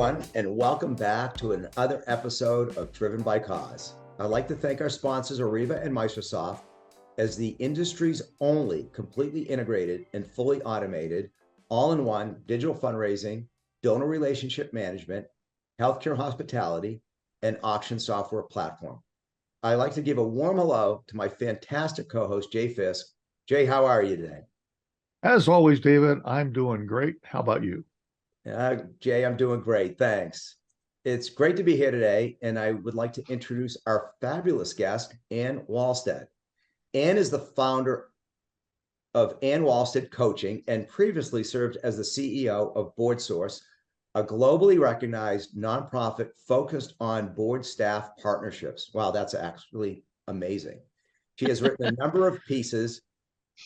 everyone, and welcome back to another episode of Driven by Cause. I'd like to thank our sponsors, Arreva and MaestroSoft, as the industry's only completely integrated and fully automated, all-in-one digital fundraising, donor relationship management, healthcare hospitality, and auction software platform. I'd like to give a warm hello to my fantastic co-host, Jay Fiske. Jay, how are you today? As always, David, I'm doing great. How about you? Jay, I'm doing great. Thanks. It's great to be here today, and I would like to introduce our fabulous guest, Anne Wallestad. Anne is the founder of Anne Wallestad Coaching and previously served as the CEO of BoardSource, a globally recognized nonprofit focused on board staff partnerships. Wow, that's actually amazing. She has written a number of pieces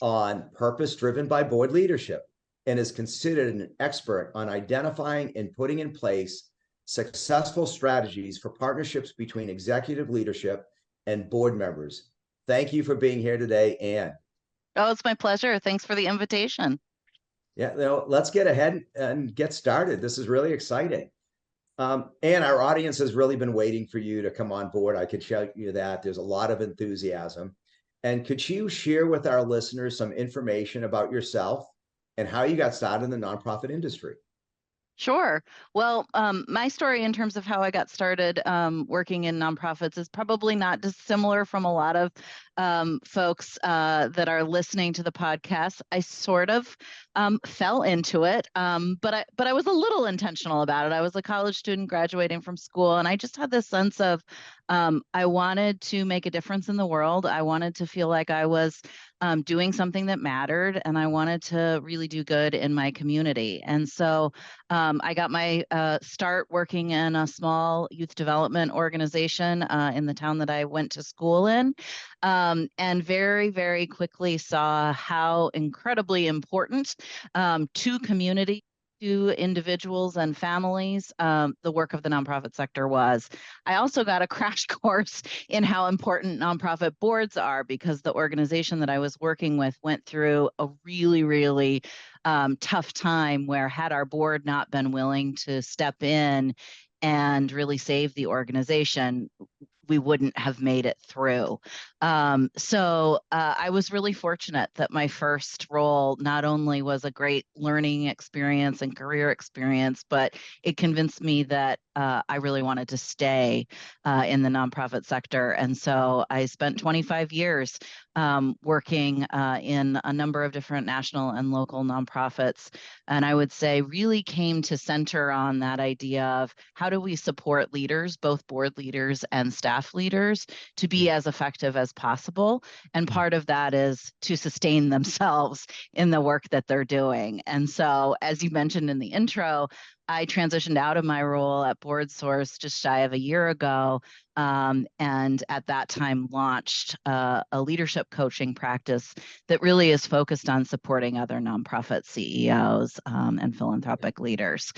on purpose driven by board leadership and is considered an expert on identifying and putting in place successful strategies for partnerships between executive leadership and board members. Thank you for being here today, Anne. Oh, it's my pleasure. Thanks for the invitation. Yeah, let's get ahead and get started. This is really exciting. Anne, our audience has really been waiting for you to come on board. I can tell you that there's a lot of enthusiasm. And could you share with our listeners some information about yourself and how you got started in the nonprofit industry? Sure. Well, my story in terms of how I got started working in nonprofits is probably not dissimilar from a lot of folks that are listening to the podcast. I sort of fell into it, but I was a little intentional about it. I was a college student graduating from school, and I just had this sense of I wanted to make a difference in the world. I wanted to feel like I was doing something that mattered, and I wanted to really do good in my community. And so I got my start working in a small youth development organization in the town that I went to school in, and very, very quickly saw how incredibly important to community, to individuals and families, the work of the nonprofit sector was. I also got a crash course in how important nonprofit boards are, because the organization that I was working with went through a really, really tough time where, had our board not been willing to step in and really save the organization, we wouldn't have made it through. So I was really fortunate that my first role not only was a great learning experience and career experience, but it convinced me that I really wanted to stay in the nonprofit sector. And so I spent 25 years working in a number of different national and local nonprofits. And I would say really came to center on that idea of how do we support leaders, both board leaders and staff leaders, to be as effective as possible. And part of that is to sustain themselves in the work that they're doing. And so, as you mentioned in the intro, I transitioned out of my role at BoardSource just shy of a year ago, and at that time launched a leadership coaching practice that really is focused on supporting other nonprofit CEOs and philanthropic leaders.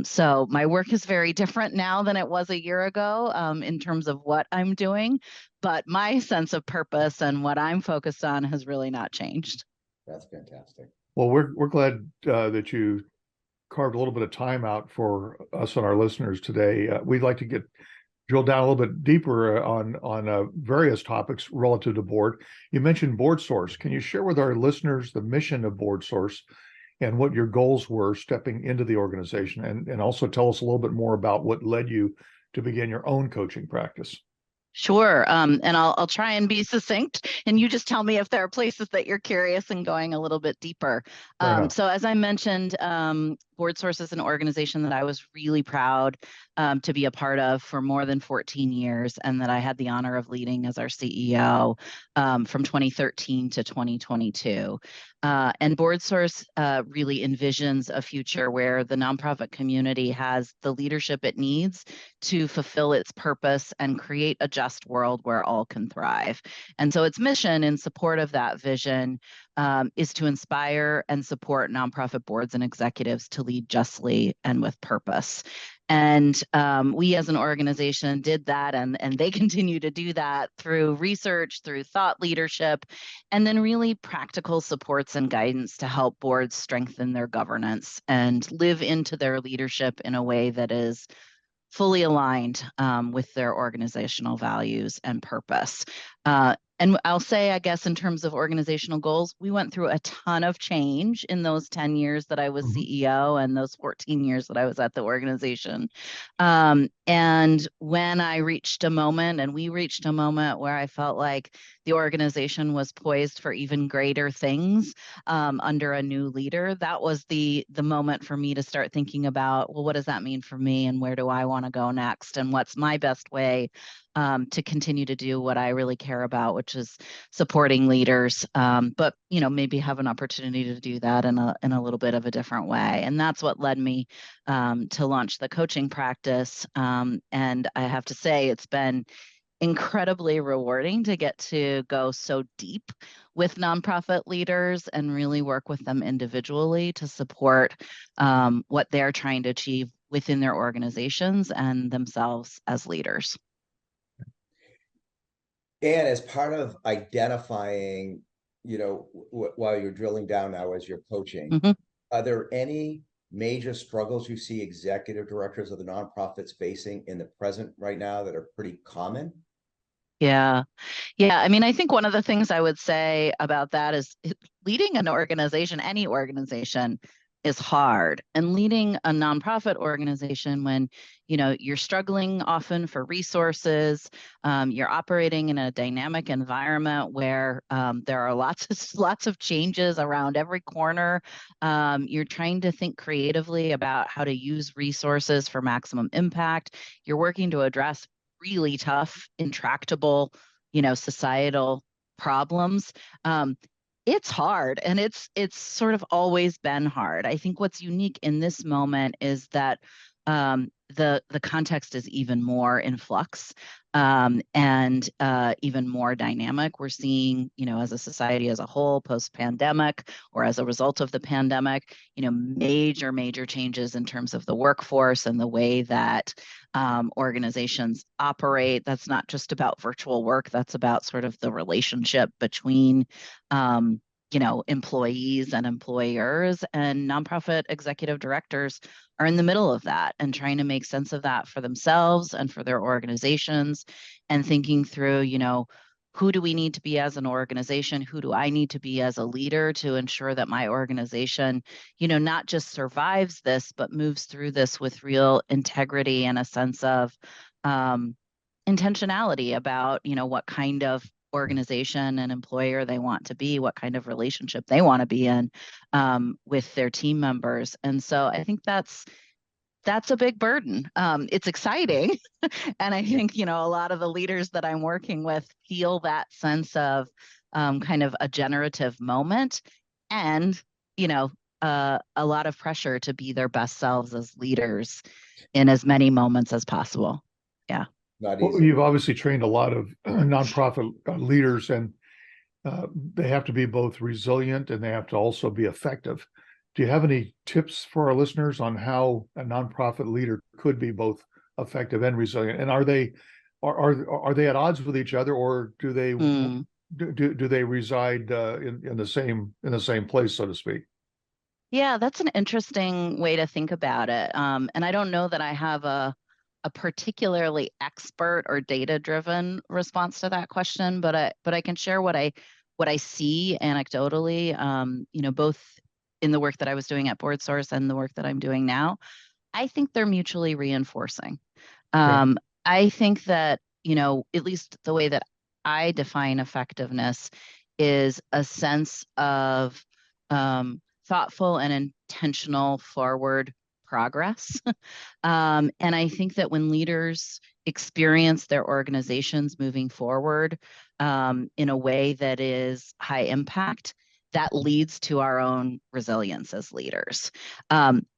So my work is very different now than it was a year ago in terms of what I'm doing, but my sense of purpose and what I'm focused on has really not changed. That's fantastic. Well, we're glad that you carved a little bit of time out for us and our listeners today. We'd like to drill down a little bit deeper on various topics relative to board. You mentioned BoardSource. Can you share with our listeners the mission of BoardSource and what your goals were stepping into the organization, and also tell us a little bit more about what led you to begin your own coaching practice? Sure. And I'll try and be succinct, and you just tell me if there are places that you're curious and going a little bit deeper. So as I mentioned, BoardSource is an organization that I was really proud to be a part of for more than 14 years, and that I had the honor of leading as our CEO from 2013 to 2022. And BoardSource really envisions a future where the nonprofit community has the leadership it needs to fulfill its purpose and create a just world where all can thrive. And so its mission in support of that vision is to inspire and support nonprofit boards and executives to lead justly and with purpose. And we as an organization did that, and they continue to do that through research, through thought leadership, and then really practical supports and guidance to help boards strengthen their governance and live into their leadership in a way that is fully aligned with their organizational values and purpose. And I'll say, I guess, in terms of organizational goals, we went through a ton of change in those 10 years that I was CEO and those 14 years that I was at the organization. And when I reached a moment, and we reached a moment where I felt like the organization was poised for even greater things under a new leader, that was the moment for me to start thinking about, well, what does that mean for me, and where do I want to go next, and what's my best way to continue to do what I really care about, which is supporting leaders, but maybe have an opportunity to do that in a little bit of a different way. And that's what led me to launch the coaching practice. And I have to say, it's been incredibly rewarding to get to go so deep with nonprofit leaders and really work with them individually to support what they're trying to achieve within their organizations and themselves as leaders. And as part of identifying, while you're drilling down now as you're coaching, are there any major struggles you see executive directors of the nonprofits facing in the present right now that are pretty common? Yeah. I mean, I think one of the things I would say about that is leading an organization, any organization, is hard. And leading a nonprofit organization when, you're struggling often for resources, you're operating in a dynamic environment where there are lots of changes around every corner. You're trying to think creatively about how to use resources for maximum impact. You're working to address really tough, intractable, societal problems. It's hard, and it's sort of always been hard. I think what's unique in this moment is that the context is even more in flux, and even more dynamic. We're seeing, as a society as a whole, post-pandemic, or as a result of the pandemic, major changes in terms of the workforce and the way that organizations operate. That's not just about virtual work. That's about sort of the relationship between employees and employers, and nonprofit executive directors are in the middle of that and trying to make sense of that for themselves and for their organizations, and thinking through, who do we need to be as an organization? Who do I need to be as a leader to ensure that my organization, not just survives this, but moves through this with real integrity and a sense of intentionality about, what kind of organization and employer they want to be, what kind of relationship they want to be in with their team members. And so I think that's a big burden. It's exciting. And I think, a lot of the leaders that I'm working with feel that sense of kind of a generative moment, and, a lot of pressure to be their best selves as leaders in as many moments as possible. Yeah. Not Well, easy. you've obviously trained a lot of nonprofit leaders, and they have to be both resilient and they have to also be effective. Do you have any tips for our listeners on how a nonprofit leader could be both effective and resilient? And are they at odds with each other, or do they do they reside in the same place, so to speak? Yeah, that's an interesting way to think about it. And I don't know that I have a particularly expert or data-driven response to that question, but I can share what I see anecdotally, both in the work that I was doing at BoardSource and the work that I'm doing now. I think they're mutually reinforcing. Okay. I think that, at least the way that I define effectiveness is a sense of thoughtful and intentional forward progress. And I think that when leaders experience their organizations moving forward in a way that is high impact, that leads to our own resilience as leaders.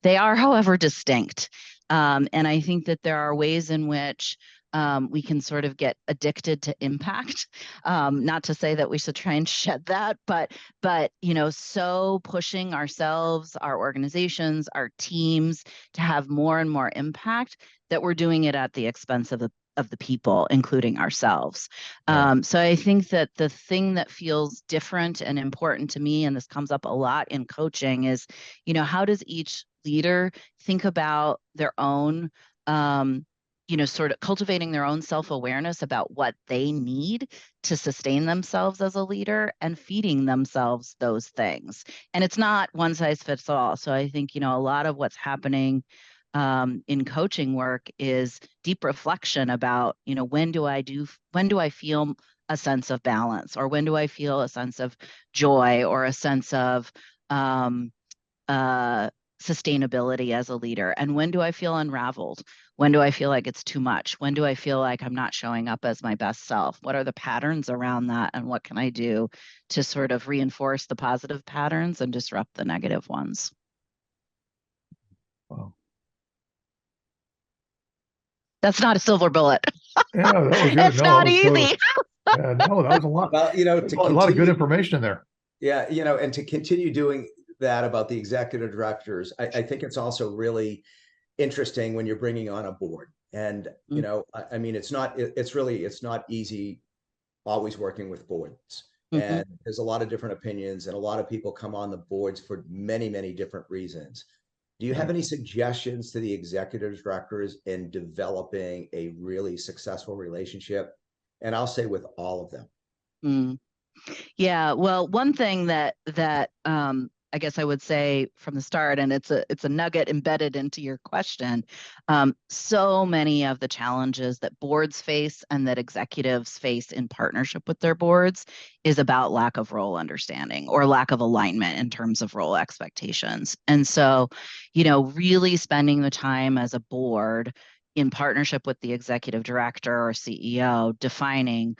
They are, however, distinct. And I think that there are ways in which we can sort of get addicted to impact. Not to say that we should try and shed that, but so pushing ourselves, our organizations, our teams to have more and more impact that we're doing it at the expense of the people, including ourselves. So I think that the thing that feels different and important to me, and this comes up a lot in coaching, is, how does each leader think about their own, sort of cultivating their own self-awareness about what they need to sustain themselves as a leader and feeding themselves those things. And it's not one size fits all. So I think, a lot of what's happening in coaching work is deep reflection about, when do I feel a sense of balance, or when do I feel a sense of joy, or a sense of sustainability as a leader, and when do I feel unraveled? When do I feel like it's too much? When do I feel like I'm not showing up as my best self? What are the patterns around that, and what can I do to sort of reinforce the positive patterns and disrupt the negative ones? Wow. That's not a silver bullet. Yeah, that was good. It's No, not that was totally, easy. yeah, no, that was a lot. Well, A lot of good information in there. Yeah, and to continue doing that about the executive directors, I think it's also really interesting when you're bringing on a board. And, I mean, it's not easy always working with boards. Mm-hmm. And there's a lot of different opinions, and a lot of people come on the boards for many, many different reasons. Do you have any suggestions to the executive directors in developing a really successful relationship? And I'll say with all of them. Mm. Yeah, well, one thing that I guess I would say from the start, and it's a nugget embedded into your question. So many of the challenges that boards face and that executives face in partnership with their boards is about lack of role understanding or lack of alignment in terms of role expectations. And so, really spending the time as a board in partnership with the executive director or CEO, defining,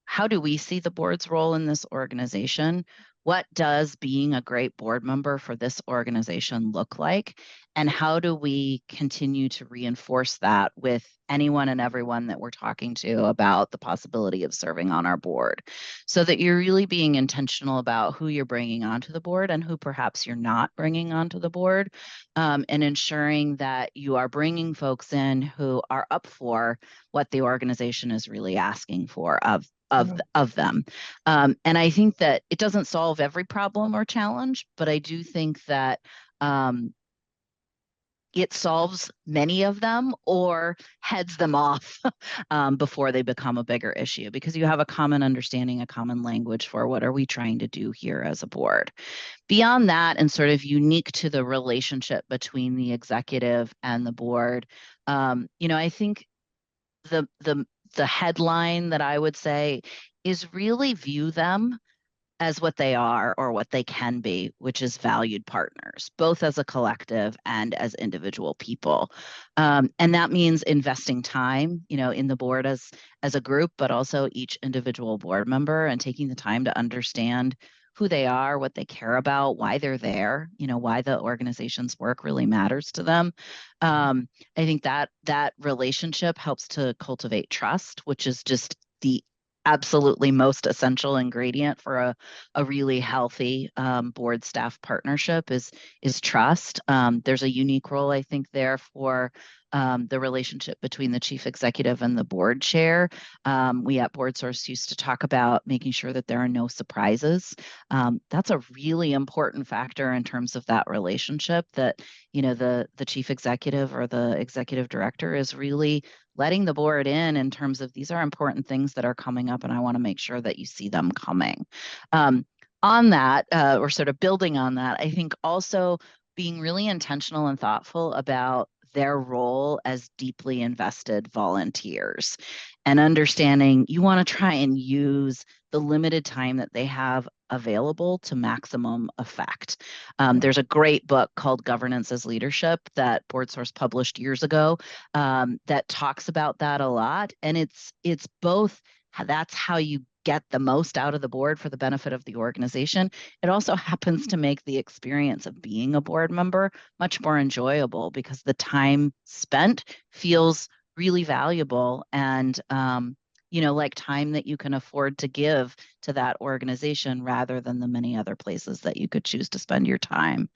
how do we see the board's role in this organization? What does being a great board member for this organization look like? And how do we continue to reinforce that with anyone and everyone that we're talking to about the possibility of serving on our board, so that you're really being intentional about who you're bringing onto the board and who perhaps you're not bringing onto the board, and ensuring that you are bringing folks in who are up for what the organization is really asking for of them. And I think that it doesn't solve every problem or challenge, but I do think that it solves many of them or heads them off before they become a bigger issue, because you have a common understanding, a common language for what are we trying to do here as a board. Beyond that, and sort of unique to the relationship between the executive and the board, I think the headline that I would say is really view them as what they are or what they can be, which is valued partners, both as a collective and as individual people. And that means investing time, in the board as a group, but also each individual board member, and taking the time to understand who they are, what they care about, why they're there, why the organization's work really matters to them. I think that relationship helps to cultivate trust, which is just the absolutely most essential ingredient for a really healthy board staff partnership is trust. There's a unique role, I think, there for the relationship between the chief executive and the board chair. We at BoardSource used to talk about making sure that there are no surprises. That's a really important factor in terms of that relationship, that the chief executive or the executive director is really letting the board in terms of, these are important things that are coming up, and I want to make sure that you see them coming. On that, or sort of building on that, I think also being really intentional and thoughtful about their role as deeply invested volunteers, and understanding you want to try and use the limited time that they have available to maximum effect. There's a great book called Governance as Leadership that BoardSource published years ago, that talks about that a lot. And it's both, that's how you get the most out of the board for the benefit of the organization. It also happens to make the experience of being a board member much more enjoyable, because the time spent feels really valuable and, like time that you can afford to give to that organization rather than the many other places that you could choose to spend your time.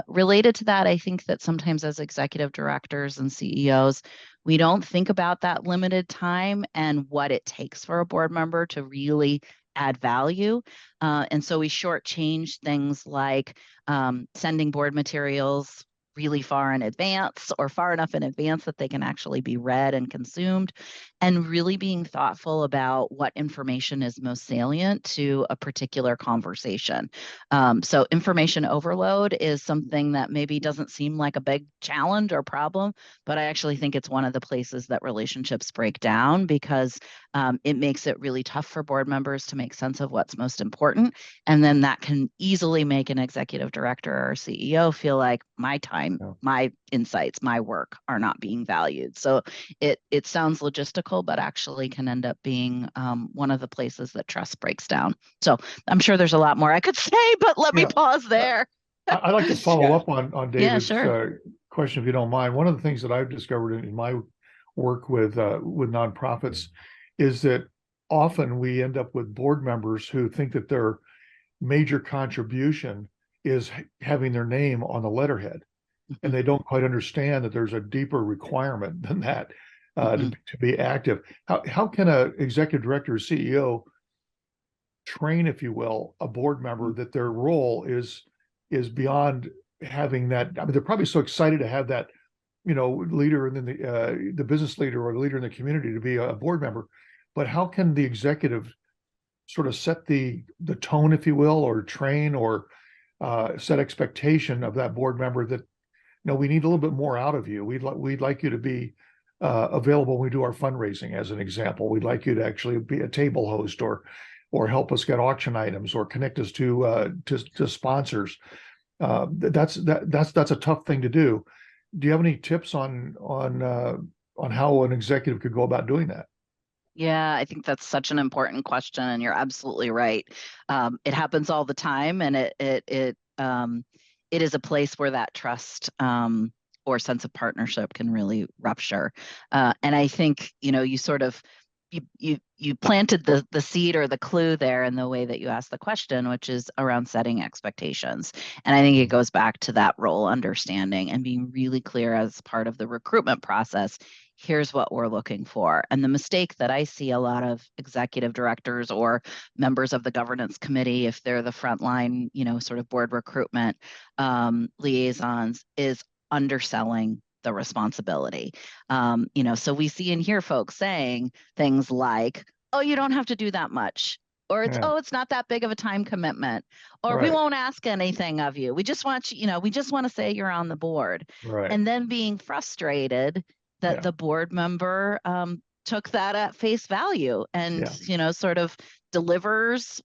Related to that, I think that sometimes as executive directors and CEOs, we don't think about that limited time and what it takes for a board member to really add value. And so we shortchange things like sending board materials really far in advance or far enough in advance that they can actually be read and consumed, and really being thoughtful about what information is most salient to a particular conversation. So information overload is something that maybe doesn't seem like a big challenge or problem, but I actually think it's one of the places that relationships break down because it makes it really tough for board members to make sense of what's most important. And then that can easily make an executive director or CEO feel like my time, my insights, my work are not being valued. So it sounds logistical, but actually can end up being one of the places that trust breaks down. So I'm sure there's a lot more I could say, but let me pause there. I'd like to follow up on David's sure. question, if you don't mind. One of the things that I've discovered in my work with nonprofits is that often we end up with board members who think that their major contribution is having their name on the letterhead, and they don't quite understand that there's a deeper requirement than that to be active. How can an executive director or CEO train, if you will, a board member that their role is beyond having that? I mean, they're probably so excited to have that, leader, and then the business leader or the leader in the community to be a board member. But how can the executive sort of set the tone, if you will, or train or set expectation of that board member that, we need a little bit more out of you. We'd like you to be available when we do our fundraising, as an example. We'd like you to actually be a table host or help us get auction items or connect us to sponsors. That's a tough thing to do. Do you have any tips on how an executive could go about doing that? Yeah, I think that's such an important question, and you're absolutely right. It happens all the time, and it is a place where that trust or sense of partnership can really rupture. And I think you sort of you planted the seed or the clue there in the way that you asked the question, which is around setting expectations. And I think it goes back to that role understanding and being really clear as part of the recruitment process. Here's what we're looking for. And the mistake that I see a lot of executive directors or members of the governance committee, if they're the frontline, sort of board recruitment liaisons, is underselling the responsibility. So we see and hear folks saying things like, oh, you don't have to do that much. Or it's not that big of a time commitment. Or we won't ask anything of you. We just want you, we just want to say you're on the board. Right. And then being frustrated that the board member took that at face value and, sort of delivers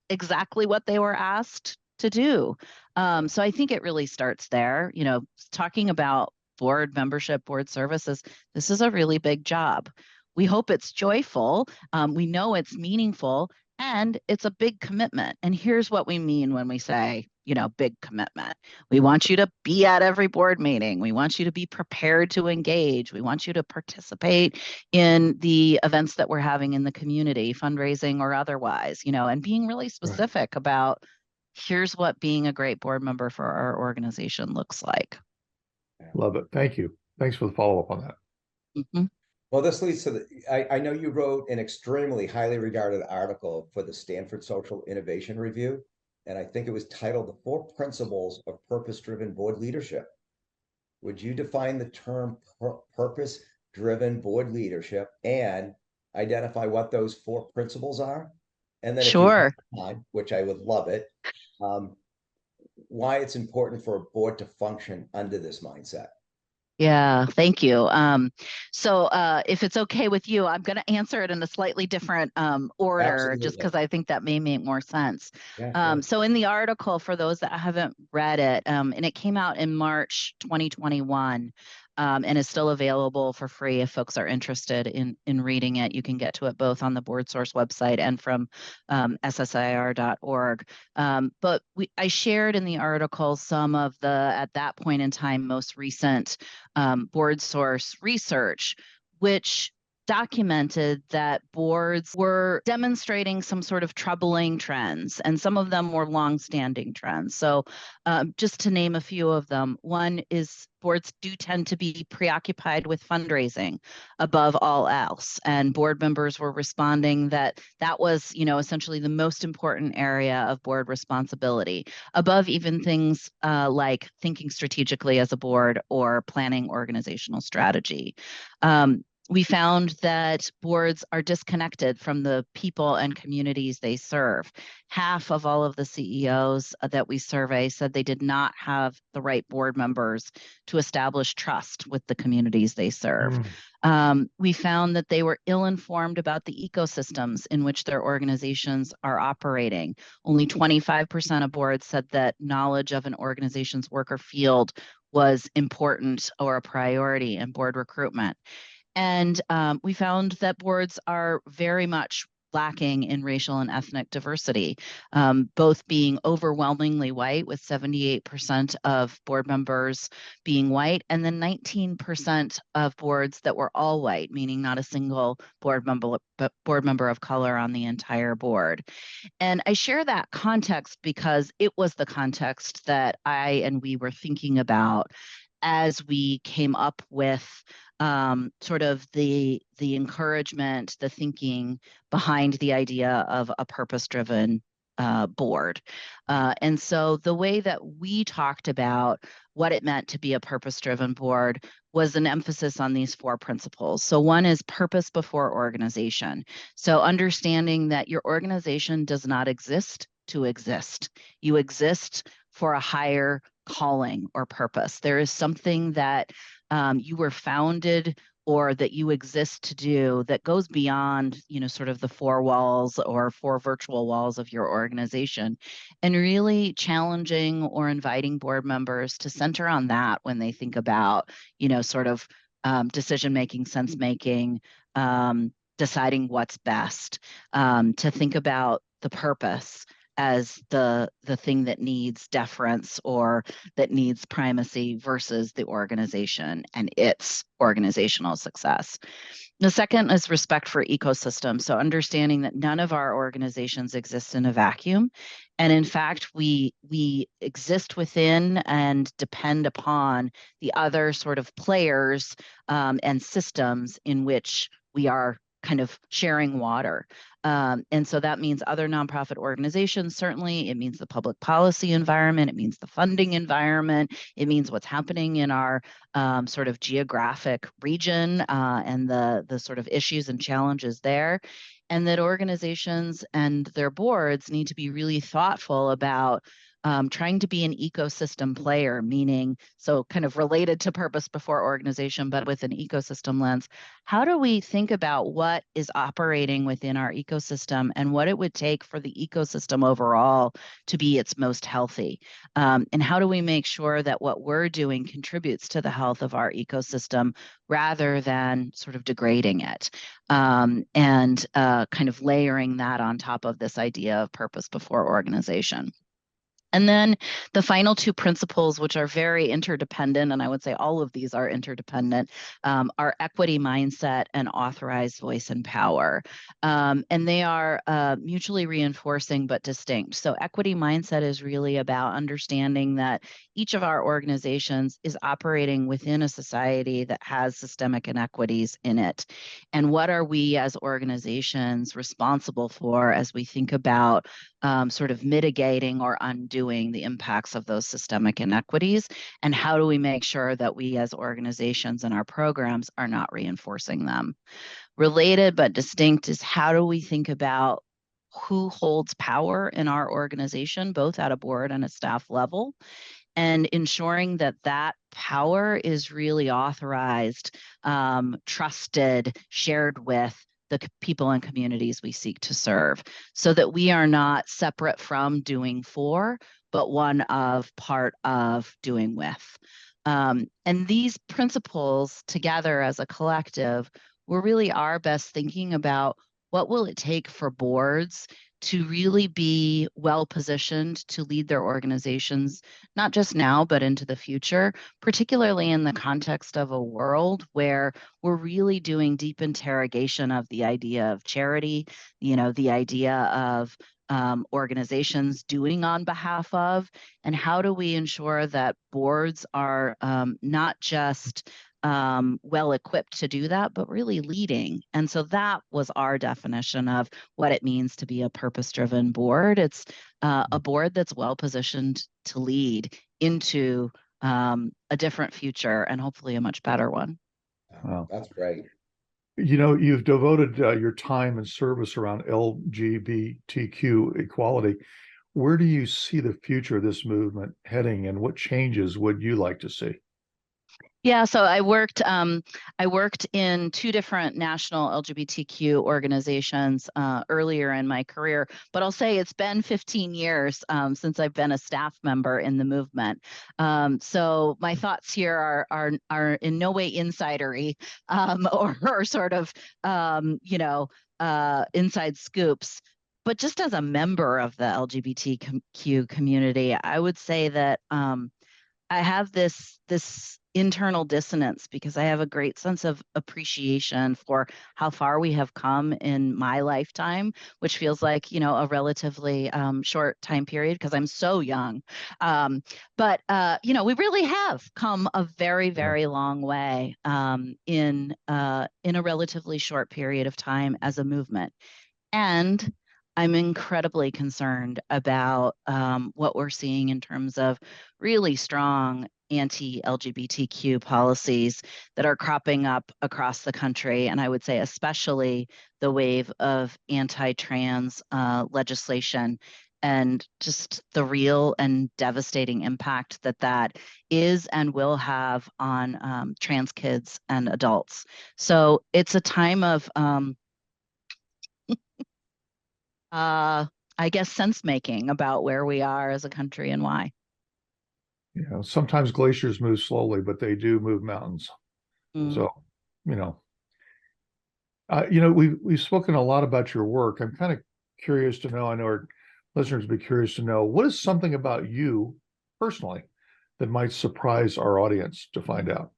exactly what they were asked to do. So I think it really starts there, talking about board membership, board services. This is a really big job. We hope it's joyful. We know it's meaningful, and it's a big commitment. And here's what we mean when we say, big commitment. We want you to be at every board meeting. We want you to be prepared to engage. We want you to participate in the events that we're having in the community, fundraising or otherwise, and being really specific about here's what being a great board member for our organization looks like. Love it. Thank you. Thanks for the follow-up on that. Well, this leads to I know you wrote an extremely highly regarded article for the Stanford Social Innovation Review, and I think it was titled "The 4 Principles of Purpose-Driven Board Leadership." Would you define the term purpose-driven board leadership and identify what those 4 principles are? And then if you have time, which I would love it, why it's important for a board to function under this mindset. Yeah, thank you. So if it's okay with you, I'm going to answer it in a slightly different order, Absolutely. just because I think that may make more sense. Yeah, sure. So in the article, for those that haven't read it, and it came out in March 2021, and is still available for free if folks are interested in reading it. You can get to it both on the BoardSource website and from ssir.org. But I shared in the article some of the, at that point in time, most recent BoardSource research, which documented that boards were demonstrating some sort of troubling trends, and some of them were long-standing trends. So just to name a few of them, one is boards do tend to be preoccupied with fundraising above all else. And board members were responding that that was, essentially the most important area of board responsibility, above even things like thinking strategically as a board or planning organizational strategy. We found that boards are disconnected from the people and communities they serve. Half of all of the CEOs that we survey said they did not have the right board members to establish trust with the communities they serve. We found that they were ill-informed about the ecosystems in which their organizations are operating. Only 25% of boards said that knowledge of an organization's work or field was important or a priority in board recruitment. And we found that boards are very much lacking in racial and ethnic diversity, both being overwhelmingly white, with 78% of board members being white, and then 19% of boards that were all white, meaning not a single board member of color on the entire board. And I share that context because it was the context that I and we were thinking about as we came up with sort of the encouragement, the thinking behind the idea of a purpose-driven board. And so the way that we talked about what it meant to be a purpose-driven board was an emphasis on these 4 principles. So one is purpose before organization. So understanding that your organization does not exist to exist. You exist for a higher calling or purpose. There is something that you were founded or that you exist to do that goes beyond, sort of the 4 walls or 4 virtual walls of your organization, and really challenging or inviting board members to center on that when they think about, sort of decision-making, sense-making, deciding what's best, to think about the purpose as the thing that needs deference or that needs primacy versus the organization and its organizational success. The second is respect for ecosystems. So understanding that none of our organizations exist in a vacuum. And in fact, we exist within and depend upon the other sort of players and systems in which we are kind of sharing water. And so that means other nonprofit organizations, certainly. It means the public policy environment. It means the funding environment. It means what's happening in our sort of geographic region and the sort of issues and challenges there. And that organizations and their boards need to be really thoughtful about trying to be an ecosystem player, meaning, so kind of related to purpose before organization, but with an ecosystem lens. How do we think about what is operating within our ecosystem and what it would take for the ecosystem overall to be its most healthy? And how do we make sure that what we're doing contributes to the health of our ecosystem rather than sort of degrading it? And kind of layering that on top of this idea of purpose before organization. And then the final 2 principles, which are very interdependent, and I would say all of these are interdependent, are equity mindset and authorized voice and power. And they are mutually reinforcing but distinct. So equity mindset is really about understanding that each of our organizations is operating within a society that has systemic inequities in it. And what are we as organizations responsible for as we think about sort of mitigating or undoing the impacts of those systemic inequities? And how do we make sure that we as organizations and our programs are not reinforcing them? Related but distinct is how do we think about who holds power in our organization, both at a board and a staff level, and ensuring that that power is really authorized, trusted, shared with the people and communities we seek to serve, so that we are not separate from doing for, but one of part of doing with. And these principles together as a collective were really our best thinking about what will it take for boards to really be well positioned to lead their organizations, not just now, but into the future, particularly in the context of a world where we're really doing deep interrogation of the idea of charity, the idea of organizations doing on behalf of, and how do we ensure that boards are not just well equipped to do that, but really leading. And so that was our definition of what it means to be a purpose-driven board. It's a board that's well positioned to lead into a different future and hopefully a much better one. Wow. That's great. You've devoted your time and service around LGBTQ equality. Where do you see the future of this movement heading, and what changes would you like to see? Yeah, so I worked in two different national LGBTQ organizations earlier in my career, but I'll say it's been 15 years since I've been a staff member in the movement. So my thoughts here are in no way insidery or sort of inside scoops. But just as a member of the LGBTQ community, I would say that I have this internal dissonance because I have a great sense of appreciation for how far we have come in my lifetime, which feels like, a relatively short time period because I'm so young. But we really have come a very, very long way in a relatively short period of time as a movement. And I'm incredibly concerned about what we're seeing in terms of really strong anti-LGBTQ policies that are cropping up across the country. And I would say especially the wave of anti-trans legislation and just the real and devastating impact that is and will have on trans kids and adults. So it's a time of I guess, sense making about where we are as a country and why. Sometimes glaciers move slowly, but they do move mountains. So, we've spoken a lot about your work. I'm kind of curious to know, I know our listeners would be curious to know, what is something about you personally that might surprise our audience to find out?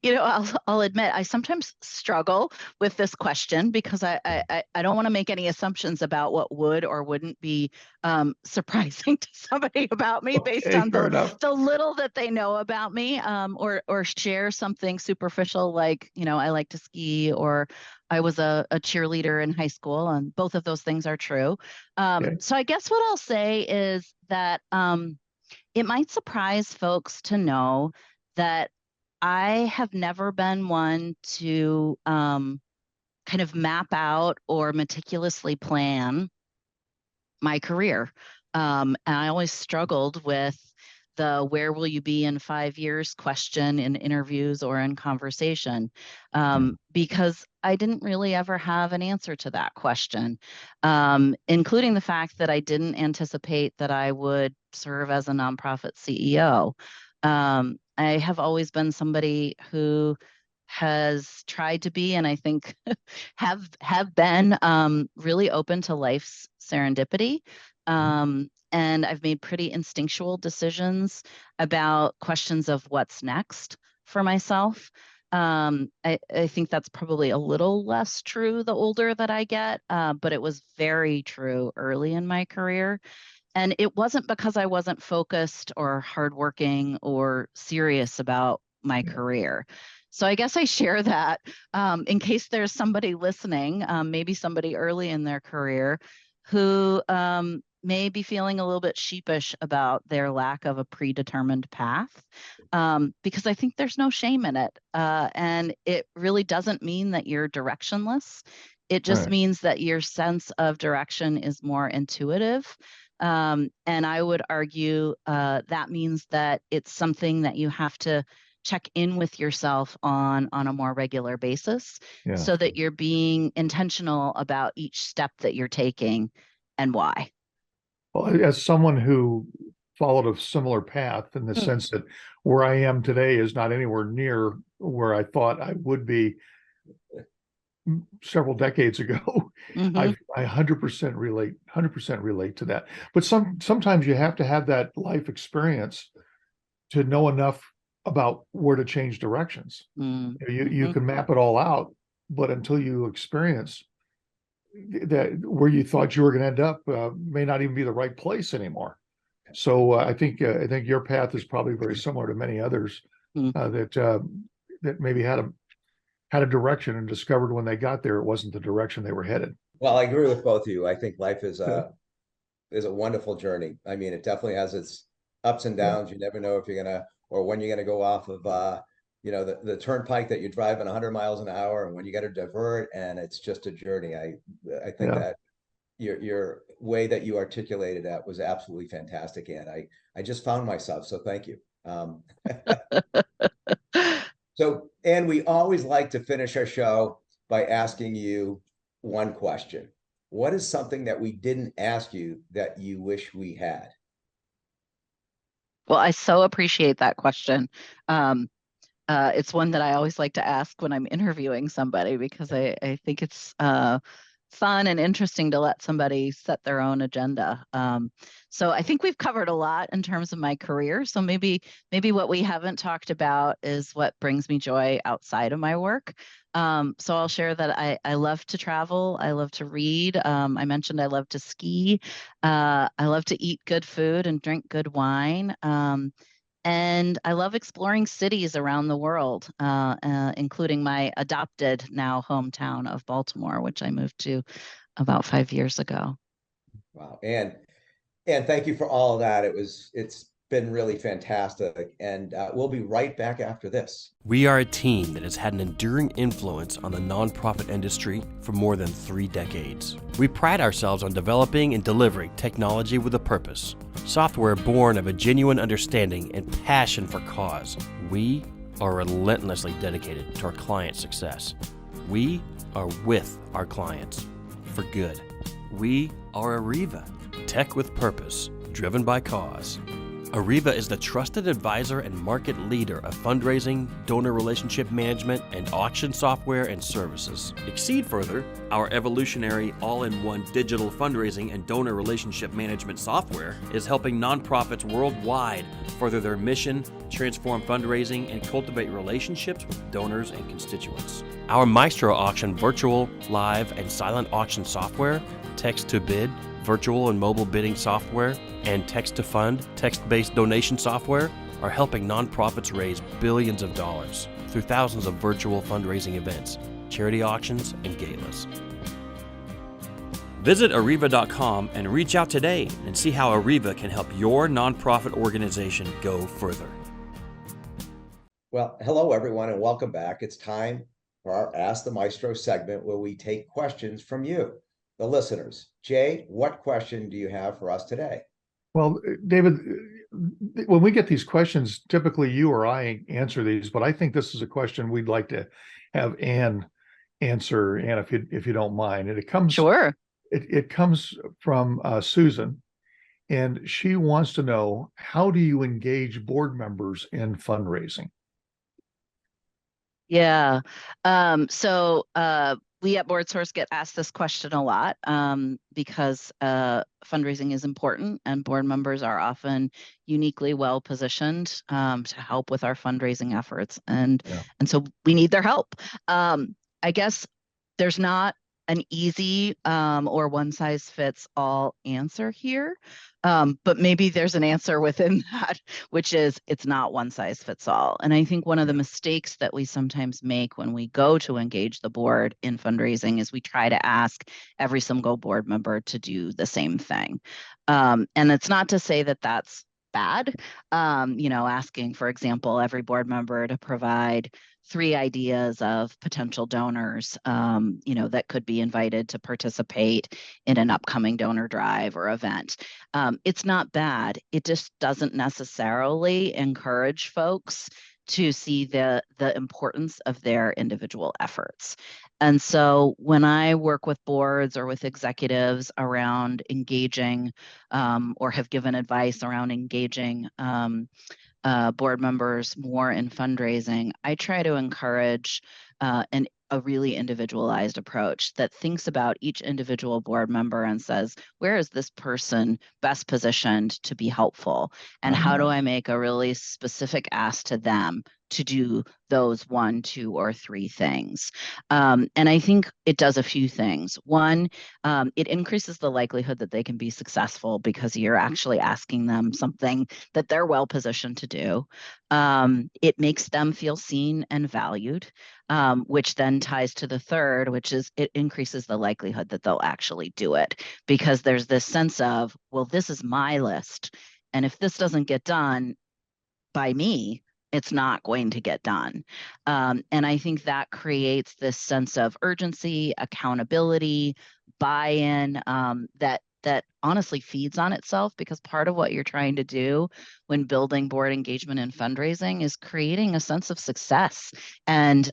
I'll admit I sometimes struggle with this question because I don't want to make any assumptions about what would or wouldn't be surprising to somebody about me based on the little that they know about me, or share something superficial like, I like to ski or I was a cheerleader in high school, and both of those things are true. So I guess what I'll say is that it might surprise folks to know that I have never been one to kind of map out or meticulously plan my career. And I always struggled with the where will you be in 5 years question in interviews or in conversation, because I didn't really ever have an answer to that question, including the fact that I didn't anticipate that I would serve as a nonprofit CEO. I have always been somebody who has tried to be, and I think have been really open to life's serendipity. And I've made pretty instinctual decisions about questions of what's next for myself. I think that's probably a little less true the older that I get, but it was very true early in my career. And it wasn't because I wasn't focused or hardworking or serious about my career. So I guess I share that in case there's somebody listening, maybe somebody early in their career who may be feeling a little bit sheepish about their lack of a predetermined path, because I think there's no shame in it. And it really doesn't mean that you're directionless. It just means that your sense of direction is more intuitive. And I would argue that means that it's something that you have to check in with yourself on a more regular basis, so that you're being intentional about each step that you're taking and why. Well, as someone who followed a similar path in the sense that where I am today is not anywhere near where I thought I would be several decades ago. Mhm. I 100% relate to that. But sometimes you have to have that life experience to know enough about where to change directions. You Mhm. can map it all out, but until you experience that where you thought you were going to end up may not even be the right place anymore. So I think your path is probably very similar to many others Mm. that maybe had a direction and discovered when they got there it wasn't the direction they were headed. Well, I agree with both of you. I think life Yeah, is a wonderful journey. I mean, it definitely has its ups and yeah, downs. You never know if you're gonna or when you're gonna go off of the turnpike that you're driving 100 miles an hour and when you got to divert, and it's just a journey. I think yeah. that your way that you articulated that was absolutely fantastic, and I just found myself, so thank you. So, and we always like to finish our show by asking you one question. What is something that we didn't ask you that you wish we had? Well, I so appreciate that question. Um, it's one that I always like to ask when I'm interviewing somebody because I think it's fun and interesting to let somebody set their own agenda. So I think we've covered a lot in terms of my career. So maybe what we haven't talked about is what brings me joy outside of my work. So I'll share that I love to travel. I love to read. I mentioned I love to ski. I love to eat good food and drink good wine. And I love exploring cities around the world, including my adopted now hometown of Baltimore, which I moved to about 5 years ago. Wow. And thank you for all of that. It's been really fantastic. And we'll be right back after this. We are a team that has had an enduring influence on the nonprofit industry for more than 3 decades. We pride ourselves on developing and delivering technology with a purpose, software born of a genuine understanding and passion for cause. We are relentlessly dedicated to our clients' success. We are with our clients for good. We are Arreva, tech with purpose, driven by cause. Arreva is the trusted advisor and market leader of fundraising, donor relationship management, and auction software and services. Exceed further, our evolutionary all-in-one digital fundraising and donor relationship management software is helping nonprofits worldwide further their mission, transform fundraising, and cultivate relationships with donors and constituents. Our Maestro Auction virtual, live, and silent auction software, text-to-bid, virtual and mobile bidding software, and text-to-fund, text-based donation software are helping nonprofits raise billions of dollars through thousands of virtual fundraising events, charity auctions, and galas. Visit Arreva.com and reach out today and see how Arreva can help your nonprofit organization go further. Well, hello, everyone, and welcome back. It's time for our Ask the Maestro segment where we take questions from you, the listeners. Jay, what question do you have for us today? Well, David, when we get these questions, typically you or I answer these, but I think this is a question we'd like to have Anne answer, Anne, if you don't mind. And Sure. it comes from Susan, and she wants to know, how do you engage board members in fundraising? Yeah. So we at BoardSource get asked this question a lot because fundraising is important and board members are often uniquely well positioned to help with our fundraising efforts. Yeah. And so we need their help. I guess there's not an easy or one size fits all answer here. But maybe there's an answer within that, which is it's not one size fits all. And I think one of the mistakes that we sometimes make when we go to engage the board in fundraising is we try to ask every single board member to do the same thing. And it's not to say that that's bad. Asking, for example, every board member to provide 3 ideas of potential donors, that could be invited to participate in an upcoming donor drive or event. It's not bad. It just doesn't necessarily encourage folks to see the importance of their individual efforts. And so when I work with boards or with executives around engaging or have given advice around engaging board members more in fundraising, I try to encourage an a really individualized approach that thinks about each individual board member and says, where is this person best positioned to be helpful? And how do I make a really specific ask to them to do those 1, 2, or 3 things? And I think it does a few things. One, it increases the likelihood that they can be successful because you're actually asking them something that they're well positioned to do. It makes them feel seen and valued, which then ties to the third, which is it increases the likelihood that they'll actually do it, because there's this sense of, well, this is my list. And if this doesn't get done by me, it's not going to get done. And I think that creates this sense of urgency, accountability, buy-in, that honestly feeds on itself, because part of what you're trying to do when building board engagement and fundraising is creating a sense of success and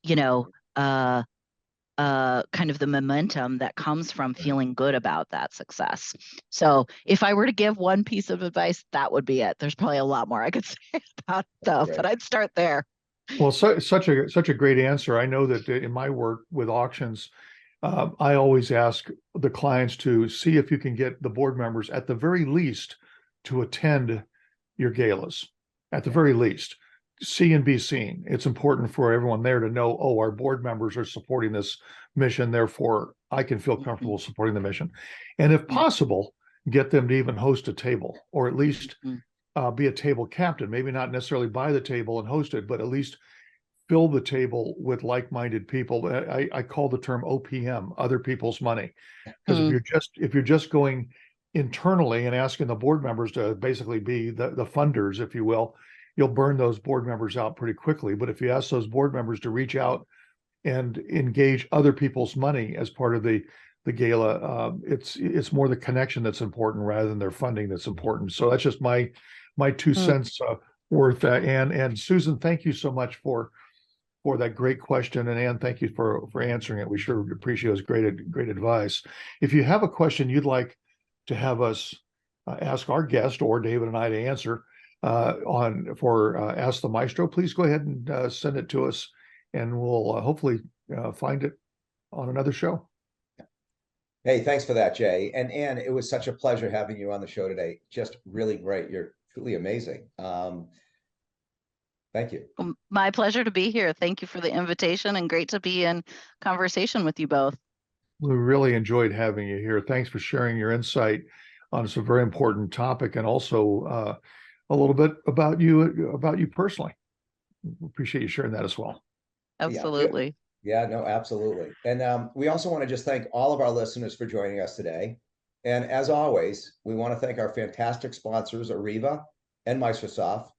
you know kind of the momentum that comes from feeling good about that success. So if I were to give one piece of advice, that would be it. There's probably a lot more I could say about it though, but I'd start there. Well, such a great answer. I know that in my work with auctions, I always ask the clients to see if you can get the board members at the very least to attend your galas, at the very least. See and be seen. It's important for everyone there to know, oh, our board members are supporting this mission, therefore I can feel comfortable supporting the mission. And if possible, get them to even host a table, or at least be a table captain, maybe not necessarily buy the table and host it, but at least fill the table with like-minded people. I call the term OPM, other people's money. Because if you're just going internally and asking the board members to basically be the funders, if you will, you'll burn those board members out pretty quickly. But if you ask those board members to reach out and engage other people's money as part of the gala, it's more the connection that's important rather than their funding that's important. So that's just my 2 cents worth. And Susan, thank you so much for that great question. And Anne, thank you for answering it. We sure appreciate it. It was great advice. If you have a question you'd like to have us ask our guest or David and I to answer, Ask the Maestro, please go ahead and send it to us, and we'll hopefully find it on another show. Hey, thanks for that, Jay. And Anne, it was such a pleasure having you on the show today. Just really great. You're truly amazing. Thank you. My pleasure to be here. Thank you for the invitation, and great to be in conversation with you both. We really enjoyed having you here. Thanks for sharing your insight on some very important topic, and also a little bit about you personally. Appreciate you sharing that as well. Absolutely. Yeah, no, absolutely. And we also want to just thank all of our listeners for joining us today. And as always, we want to thank our fantastic sponsors, Arreva and MaestroSoft.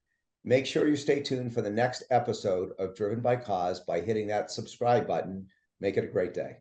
Make sure you stay tuned for the next episode of Driven by Cause by hitting that subscribe button. Make it a great day.